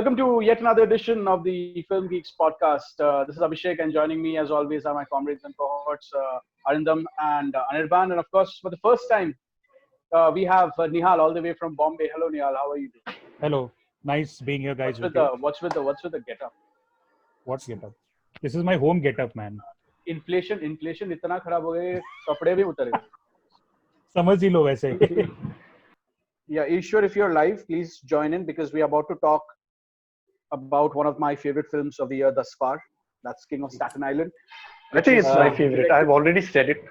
Welcome to yet another edition of the Film Geeks podcast. This is Abhishek, and joining me, as always, are my comrades and cohorts, Arindam and Anirban. And of course, for the first time, we have Nihal all the way from Bombay. Hello, Nihal. How are you doing? Hello, nice being here, guys. What's with the getup? What's getup? This is my home getup, man. Inflation इतना खराब हो गए, कपड़े भी उतर गए. समझ ही लो वैसे. Yeah, Ishwar, if you're live, please join in because we are about to talk about one of my favorite films of the year thus far. That's King of Staten Island. I think it's my favorite. I've already said it.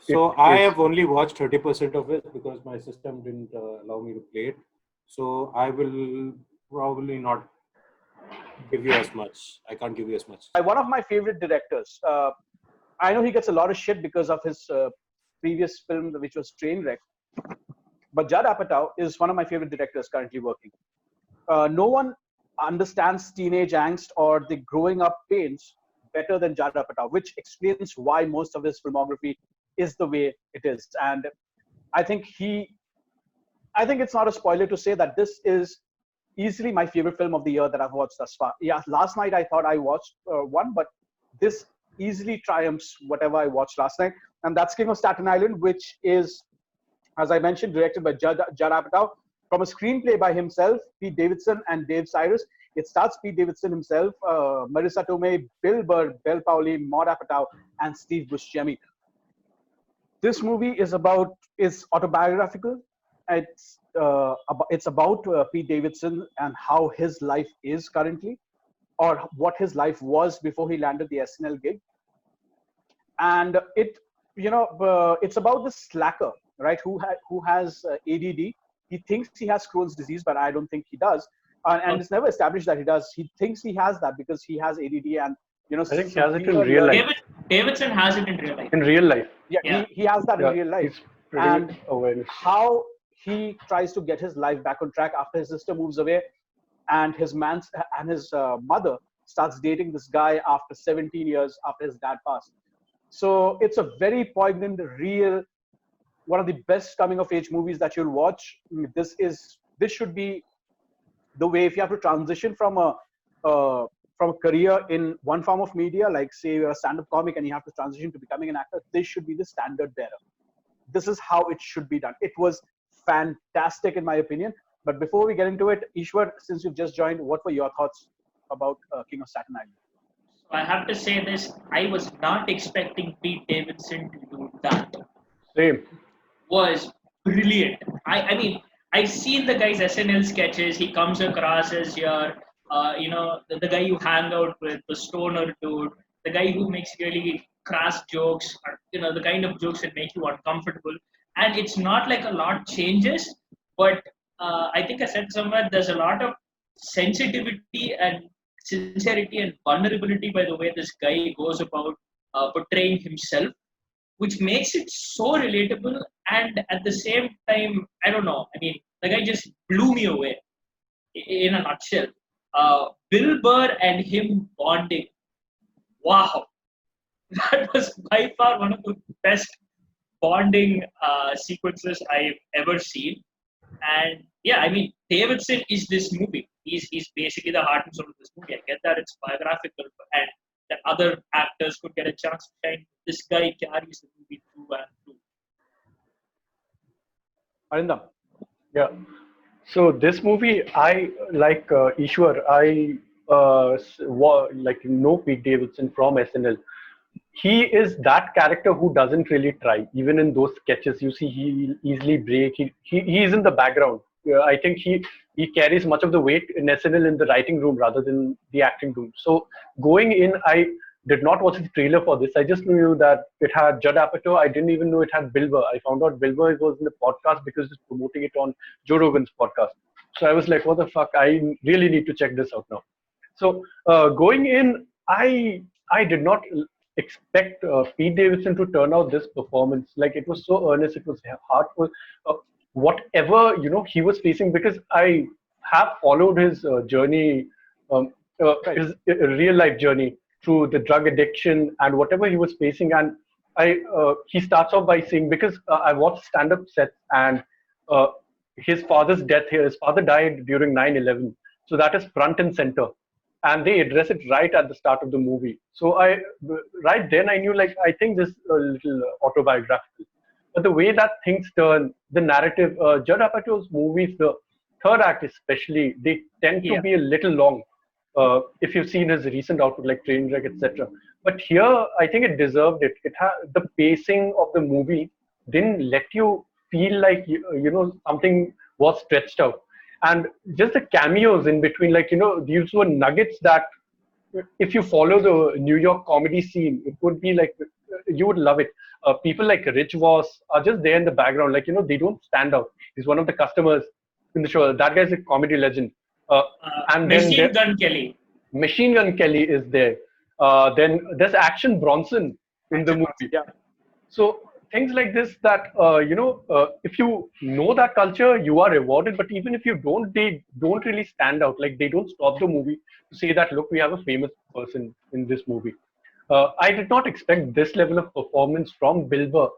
So I have only watched 30% of it because my system didn't allow me to play it. So I will probably not give you as much. I can't give you as much. One of my favorite directors. I know he gets a lot of shit because of his previous film, which was Trainwreck. But Judd Apatow is one of my favorite directors currently working. No one understands teenage angst or the growing up pains better than Judd Apatow, which explains why most of his filmography is the way it is. And I think it's not a spoiler to say that this is easily my favorite film of the year that I've watched thus far. Yeah, last night I thought I watched one, but this easily triumphs whatever I watched last night. And that's King of Staten Island, which is, as I mentioned, directed by Judd Apatow. From a screenplay by himself, Pete Davidson and Dave Cyrus. It stars Pete Davidson himself, Marissa Tomei, Bill Burr, Bel Powley, Maud Apatow, and Steve Buscemi. This movie is autobiographical. It's about Pete Davidson and how his life is currently, or what his life was before he landed the SNL gig. And it's about this slacker, right? Who has ADD. He thinks he has Crohn's disease, but I don't think he does. And it's never established that he does. He thinks he has that because he has ADD, and I think he has it in real life. Davidson has it in real life. In real life. Yeah. He has that in real life. And awareness. How he tries to get his life back on track after his sister moves away, and his mother starts dating this guy after 17 years after his dad passed. So it's a very poignant, real, one of the best coming of age movies that you'll watch. This should be the way, if you have to transition from a career in one form of media, like say you're a stand-up comic and you have to transition to becoming an actor, this should be the standard bearer. This is how it should be done. It was fantastic in my opinion. But before we get into it, Ishwar, since you've just joined, what were your thoughts about King of Staten Island? I have to say this, I was not expecting Pete Davidson to do that. Same. Was brilliant. I mean, I've seen the guy's SNL sketches. He comes across as the guy you hang out with, the stoner dude, the guy who makes really crass jokes, or, the kind of jokes that make you uncomfortable. And it's not like a lot changes, but I think I said somewhere there's a lot of sensitivity and sincerity and vulnerability by the way this guy goes about portraying himself, which makes it so relatable. And at the same time, I don't know, I mean, the guy just blew me away in a nutshell. Bill Burr and him bonding, wow. That was by far one of the best bonding sequences I've ever seen. And yeah, I mean, Davidson is this movie. He's basically the heart and soul of this movie. I get that it's biographical and that other actors could get a chance to shine. This guy carries the movie through and through. Arindam. Yeah. So this movie, I like Ishwar. I know Pete Davidson from SNL. He is that character who doesn't really try. Even in those sketches, you see he easily break. He is in the background. I think he carries much of the weight in SNL in the writing room rather than the acting room. So going in, I did not watch the trailer for this. I just knew that it had Judd Apatow. I didn't even know it had Bill Burr. I found out Bill Burr was in the podcast because he's promoting it on Joe Rogan's podcast. So I was like, what the fuck? I really need to check this out now. So going in, I did not expect Pete Davidson to turn out this performance. Like, it was so earnest, it was heartful. Whatever he was facing, because I have followed his journey, his real life journey through the drug addiction and whatever he was facing. And he starts off by saying, because I watched stand-up sets and his father's death here. His father died during 9/11, So that is front and center, and they address it right at the start of the movie. So right then I knew, like, I think this is a little autobiographical. But the way that things turn, the narrative, Judd Apatow's movies, the third act especially, they tend to be a little long. If you've seen his recent output like Trainwreck, etc. But here, I think it deserved it. The pacing of the movie didn't let you feel like something was stretched out, and just the cameos in between, like, these were nuggets that if you follow the New York comedy scene, it would be like you would love it. People like Rich Voss are just there in the background, like, they don't stand out. He's one of the customers in the show. That guy's a comedy legend. And then Machine Gun Kelly is there. Then there's Action Bronson in the movie. Yeah. So things like this that if you know that culture, you are rewarded. But even if you don't, they don't really stand out. Like, they don't stop the movie to say that, look, we have a famous person in this movie. I did not expect this level of performance from Bieber.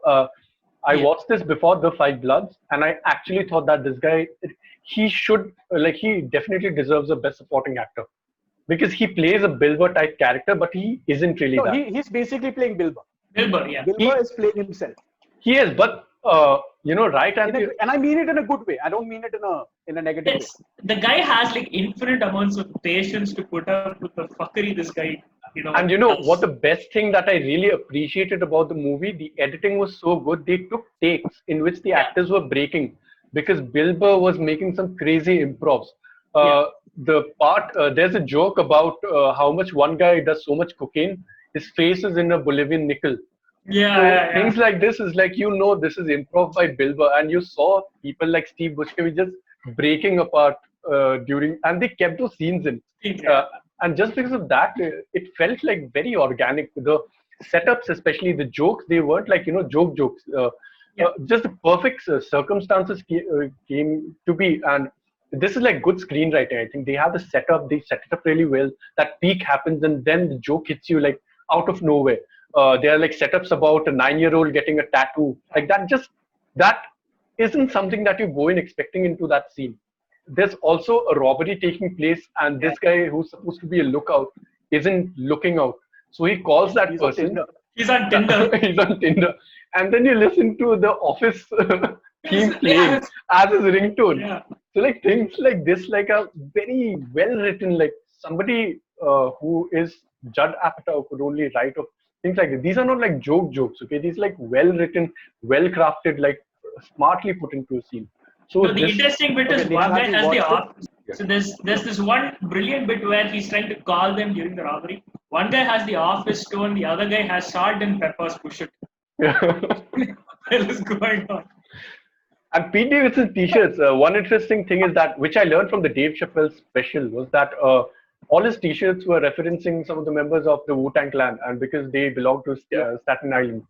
I watched this before The Five Bloods, and I actually thought that this guy, he definitely deserves a Best Supporting Actor, because he plays a Bieber type character, but he isn't really that. He's basically playing Bieber. Bieber Is playing himself. He is, but right? And I mean it in a good way. I don't mean it in a negative way. The guy has like infinite amounts of patience to put up with the fuckery this guy. And what the best thing that I really appreciated about the movie, the editing was so good. They took takes in which the actors were breaking, because Bieber was making some crazy improvs. The part, there's a joke about how much one guy does so much cocaine, his face is in a Bolivian nickel. Things like this is like, this is improv by Bieber, and you saw people like Steve Buscemi just breaking apart and they kept those scenes in. And just because of that, it felt like very organic. The setups, especially the jokes, they weren't like, jokes. Just the perfect circumstances came to be. And this is like good screenwriting. I think they have the setup, they set it up really well. That peak happens, and then the joke hits you like out of nowhere. There are like setups about a 9-year-old getting a tattoo. Like that isn't something that you go in expecting into that scene. There's also a robbery taking place, and this guy who's supposed to be a lookout isn't looking out. So he calls that person. He's on Tinder. He's on Tinder. And then you listen to the Office theme playing as his ringtone. So like things like this, like a very well written, like somebody who is Judd Apatow could only write of things like this. These are not like jokes, okay? These are like well written, well crafted, like smartly put into a scene. So the interesting bit is one guy has the office. So there's this one brilliant bit where he's trying to call them during the robbery. One guy has the office stone, the other guy has salt and peppers. Push it. What is going on? And Pete Davidson's t-shirts. One interesting thing is that, which I learned from the Dave Chappelle special, was that all his t-shirts were referencing some of the members of the Wu-Tang Clan, and because they belong to Staten Island.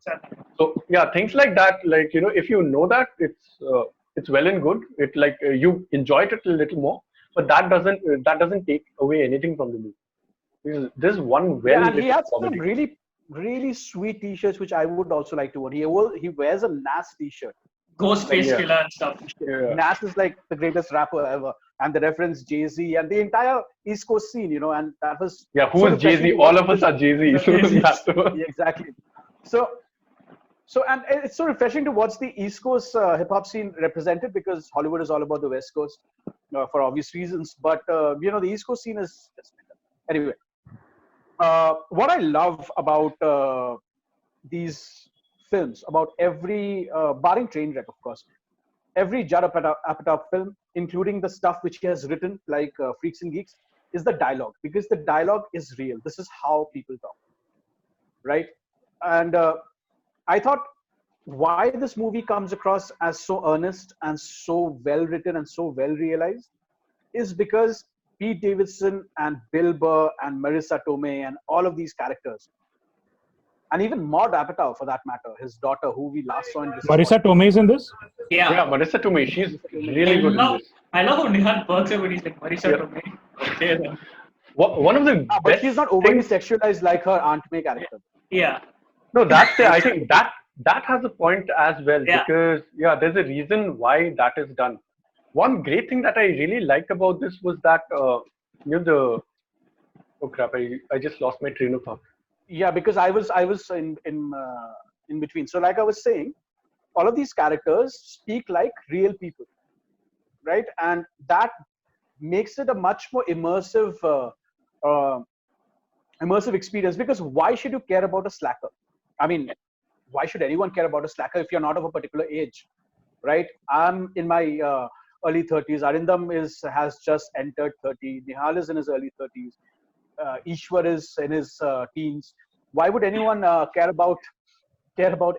So yeah, things like that. Like, if you know that, it's well and good. It like you enjoyed it a little more, but that doesn't take away anything from the movie. This is one and he has some really, really sweet t-shirts which I would also like to own. He wears a Nas t-shirt. Ghostface Killer and stuff. Nas is like the greatest rapper ever, and the reference Jay-Z and the entire East Coast scene, and that was who is Jay-Z? All of us are Jay-Z. Exactly. So and it's so refreshing to watch the East Coast hip hop scene represented, because Hollywood is all about the West Coast for obvious reasons. But the East Coast scene is anyway. What I love about these films, about every barring Trainwreck, of course, every Judd Apatow film, including the stuff which he has written, like Freaks and Geeks, is the dialogue, because the dialogue is real. This is how people talk, right? And I thought why this movie comes across as so earnest and so well written and so well realized is because Pete Davidson and Bieber and Marissa Tomei and all of these characters, and even Maud Apatow for that matter, his daughter, who we last saw in this. Marissa Tomei is in this? Yeah, Marissa Tomei, she's really good in this. I love how Nihal perks up when he's like, Marissa Tomei. One of the but she's not overly sexualized like her Aunt May character. Yeah. No, I think that has a point as well, because there's a reason why that is done. One great thing that I really liked about this was that the oh crap, I just lost my train of thought. Yeah, because I was in between. So like I was saying, all of these characters speak like real people, right? And that makes it a much more uh, immersive experience. Because why should you care about a slacker? I mean, why should anyone care about a slacker if you're not of a particular age, right? I'm in my early 30s. Arindam has just entered 30. Nihal is in his early 30s. Ishwar is in his teens. Why would anyone care about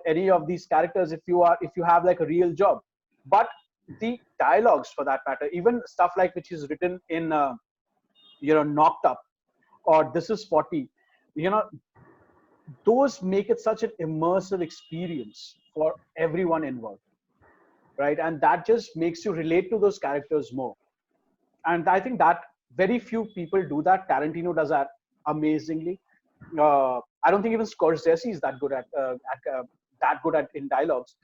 any of these characters if you have like a real job? But the dialogues, for that matter, even stuff like which is written in Knocked Up or This Is 40, you know, those make it such an immersive experience for everyone involved, right? And that just makes you relate to those characters more. And I think that very few people do that. Tarantino does that amazingly. I don't think even Scorsese is that good at in dialogues.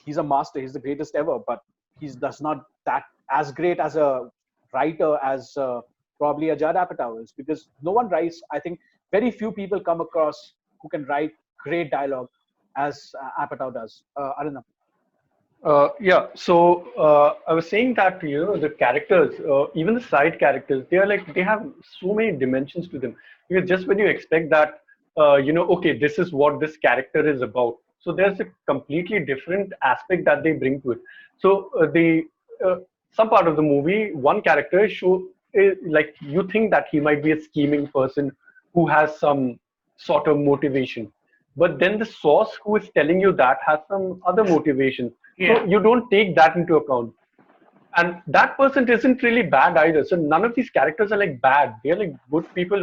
He's a master. He's the greatest ever, but he's does not that as great as a writer as probably a Judd Apatow is, because no one writes. I think very few people come across who can write great dialogue as Apatow does. Arindam. Yeah, so I was saying that the characters, even the side characters, they have so many dimensions to them. Because just when you expect that, okay, this is what this character is about. So there's a completely different aspect that they bring to it. So the some part of the movie, one character like you think that he might be a scheming person who has some sort of motivation, but then the source who is telling you that has some other motivation. Yeah. So you don't take that into account. And that person isn't really bad either. So none of these characters are like bad. They're like good people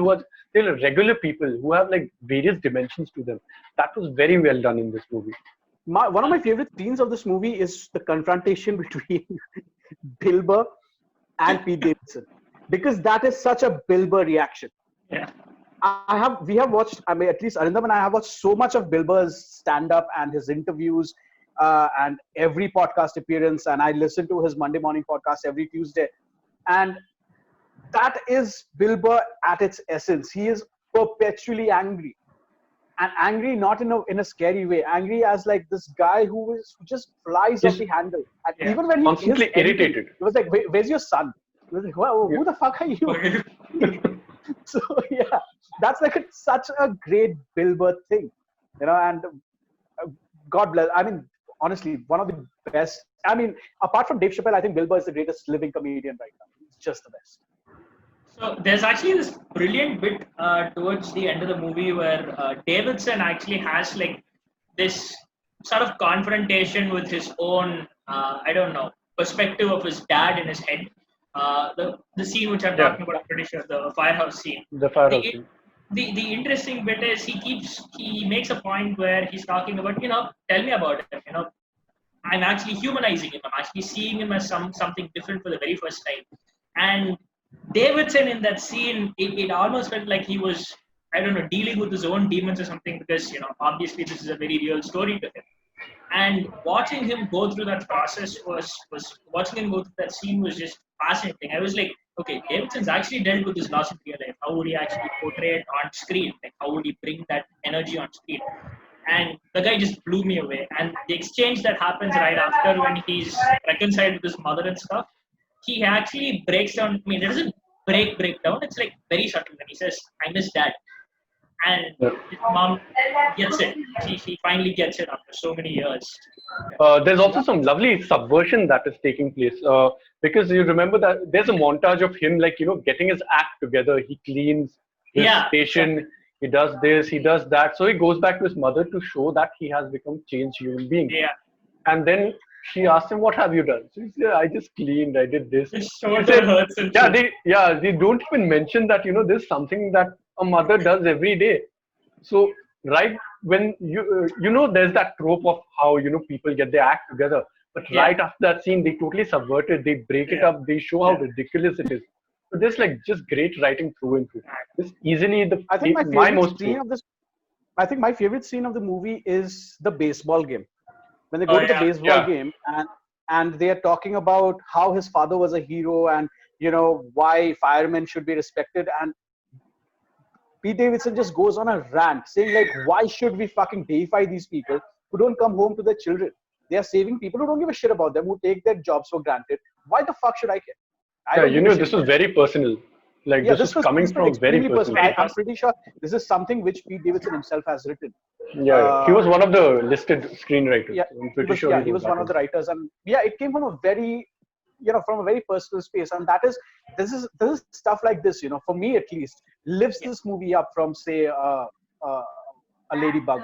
they're like regular people who have like various dimensions to them. That was very well done in this movie. One of my favorite scenes of this movie is the confrontation between Bill Burr and Pete Davidson, because that is such a Bill Burr reaction. Yeah. We have watched, I mean, at least Arindam and I have watched so much of Bill Burr's stand-up and his interviews and every podcast appearance, and I listen to his Monday morning podcast every Tuesday, and that is Bill Burr at its essence. He is perpetually angry, and angry not in a scary way, angry as like this guy who just flies off the handle. And Yeah. even when he Constantly is angry, irritated. he was like, Where's your son?" He was like, who the fuck are you? So yeah, that's like such a great Bill Burr thing, and God bless. I mean, honestly, one of the best. I mean, apart from Dave Chappelle, I think Bill Burr is the greatest living comedian right now. He's just the best. So there's actually this brilliant bit towards the end of the movie where Davidson actually has like this sort of confrontation with his own, I don't know, perspective of his dad in his head. The scene which I'm talking about, I'm pretty sure, the firehouse scene. The firehouse The, scene. the interesting bit is he makes a point where he's talking about, tell me about it. I'm actually humanizing him. I'm actually seeing him as something different for the very first time. And Davidson in that scene, it almost felt like he was, I don't know, dealing with his own demons or something, because, obviously this is a very real story to him. And watching him go through that process was watching him go through that scene was just fascinating. I was like, okay, Davidson's actually dealt with his loss in real life. How would he actually portray it on screen? Like, how would he bring that energy on screen? And the guy just blew me away. And the exchange that happens right after, when he's reconciled with his mother and stuff, he actually breaks down. I mean, it doesn't break down. It's like very subtle. When he says, "I miss dad," and his mom gets it. She finally gets it after so many years. There's also some lovely subversion that is taking place because you remember that there's a montage of him getting his act together. He cleans his station. He does this. He does that. So he goes back to his mother to show that he has become changed human being. Yeah. And then she asked him, "What have you done?" So he said, "I just cleaned. I did this." His shoulder hurts. And They don't even mention that this is something that a mother does every day. So right when there's that trope of how people get their act together, but right after that scene they totally subvert it. They break it up. They show how ridiculous it is. So there's just great writing through and through. This easily I think I think my favorite scene of the movie is the baseball game. When they go to the baseball game, and and they are talking about how his father was a hero and why firemen should be respected, and Pete Davidson just goes on a rant saying like, why should we fucking deify these people who don't come home to their children? They are saving people who don't give a shit about them, who take their jobs for granted. Why the fuck should I care? I don't give a this shit. was very personal. Like, Yeah, this was coming from very extremely personal. I'm pretty sure this is something which Pete Davidson himself has written. Yeah, he was one of the listed screenwriters. Yeah, I'm pretty sure he was one of the writers, and yeah, it came from a very, from a very personal space, and this is stuff like this, for me at least, lifts this movie up from say a Ladybug.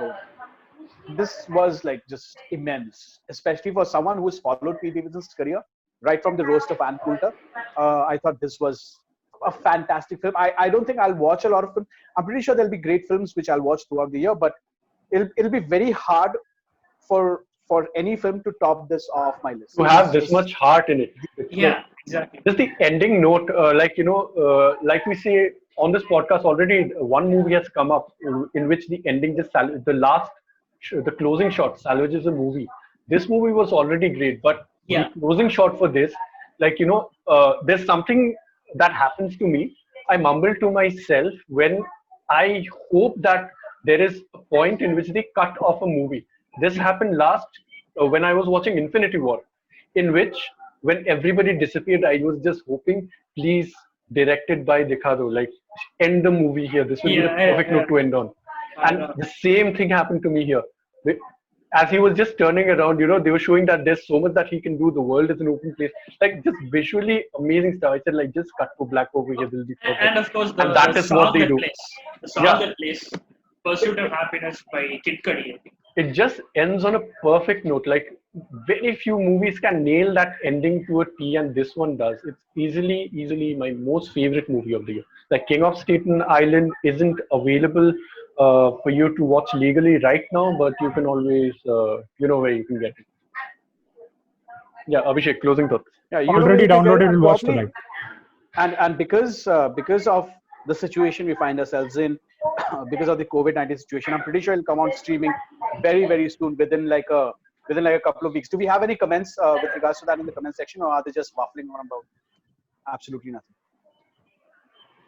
This was like just immense, especially for someone who's followed Pete Davidson's career right from the roast of Ann Coulter. I thought this was a fantastic film. I don't think I'll watch a lot of films. I'm pretty sure there'll be great films which I'll watch throughout the year, but it'll be very hard for any film to top this off my list. To have this much heart in it. Exactly. Just the ending note, like we say on this podcast already, one movie has come up in which the ending the closing shot salvages the movie. This movie was already great, but the closing shot for this, there's something that happens to me. I mumble to myself when I hope that there is a point in which they cut off a movie. This happened last when I was watching Infinity War, in which when everybody disappeared, I was just hoping, please, directed by Dikado, like end the movie here. This will be the perfect note to end on. And the same thing happened to me here. As he was just turning around, they were showing that there's so much that he can do. The world is an open place. Like, just visually amazing stuff. I said, like, just cut to black over here. This will be perfect. And of course, that is what they do. The song that plays, Pursuit of Happiness by Kid Cudi, I think. It just ends on a perfect note. Like, very few movies can nail that ending to a T, and this one does. It's easily my most favorite movie of the year. Like, King of Staten Island isn't available for you to watch legally right now, but you can always, where you can get it. Yeah, Abhishek, closing thoughts. Yeah, you already downloaded and watched tonight. And because of the situation we find ourselves in, because of the COVID-19 situation, I'm pretty sure it'll come out streaming very, very soon, within like a couple of weeks. Do we have any comments with regards to that in the comment section, or are they just waffling on about absolutely nothing?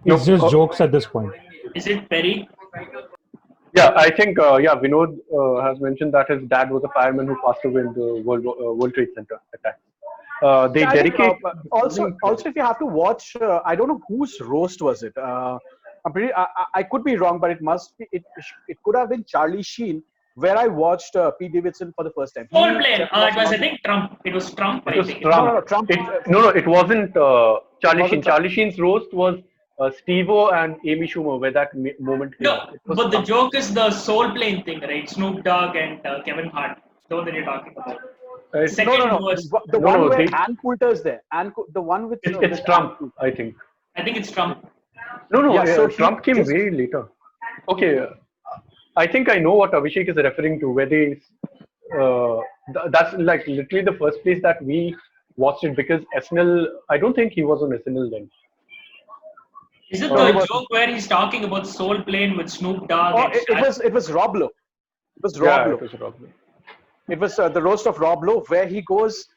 It's just jokes at this point. Is it Perry? Yeah, I think Vinod has mentioned that his dad was a fireman who passed away in the World Trade Center attack. They dedicate. Also, if you have to watch, I don't know whose roast was it. I could be wrong, but it must be. It could have been Charlie Sheen, where I watched Pete Davidson for the first time. Full plane. It was, I think, Trump. It was Trump. It was Trump. No, it wasn't Charlie Sheen. Charlie Sheen's roast was Steve-O and Amy Schumer, where that moment came. No, but the joke is the soul plane thing, right? Snoop Dogg and Kevin Hart. The one that you're talking about. The one where Ann Coulter is there. The one with it's Trump, I think. I think it's Trump. No. Yeah, so Trump came way later. Okay, I think I know what Abhishek is referring to. Where they, that's like literally the first place that we watched it, because SNL. I don't think he was on SNL then. Is it the joke where he's talking about Soul Plane with Snoop Dogg? Oh, it was Rob Lowe. It was Rob Lowe. It was Rob Lowe. It was the roast of Rob Lowe, where he goes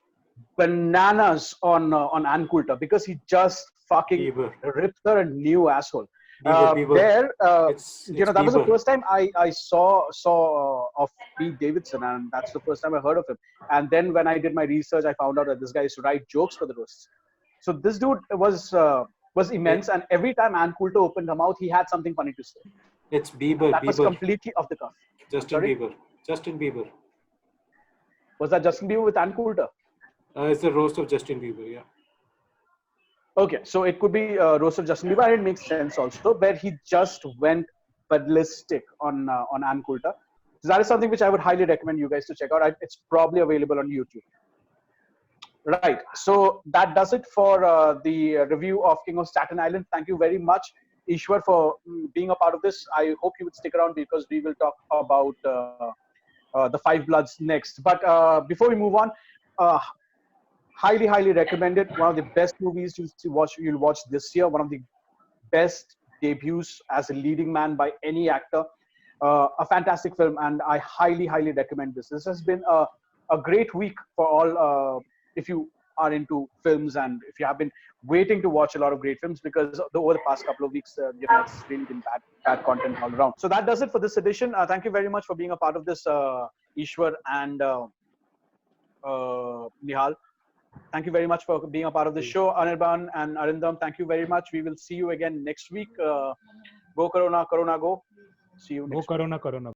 bananas on Ann Coulter because he just fucking ripped her a new asshole. Bieber. That was the first time I saw of Pete Davidson, and that's the first time I heard of him. And then when I did my research, I found out that this guy used to write jokes for the roasts. So this dude was immense, and every time Ann Coulter opened her mouth, he had something funny to say. It's Bieber. That was completely off the cuff. Justin Bieber. Was that Justin Bieber with Ann Coulter? It's the roast of Justin Bieber, yeah. Okay, so it could be roast of Justin Bieber, and it makes sense also, where he just went ballistic on Ann Coulter. So that is something which I would highly recommend you guys to check out. It's probably available on YouTube. Right, so that does it for the review of King of Staten Island. Thank you very much, Ishwar, for being a part of this. I hope you would stick around because we will talk about the Five Bloods next. But before we move on, highly recommend it. One of the best movies you'll watch this year. One of the best debuts as a leading man by any actor. A fantastic film, and I highly recommend this. This has been a great week for all if you are into films and if you have been waiting to watch a lot of great films, because over the past couple of weeks, it's really been bad content all around. So that does it for this edition. Thank you very much for being a part of this, Ishwar and Nihal. Thank you very much for being a part of the show. Anirban and Arindam, thank you very much. We will see you again next week. Go Corona, Corona go. See you next week. Corona.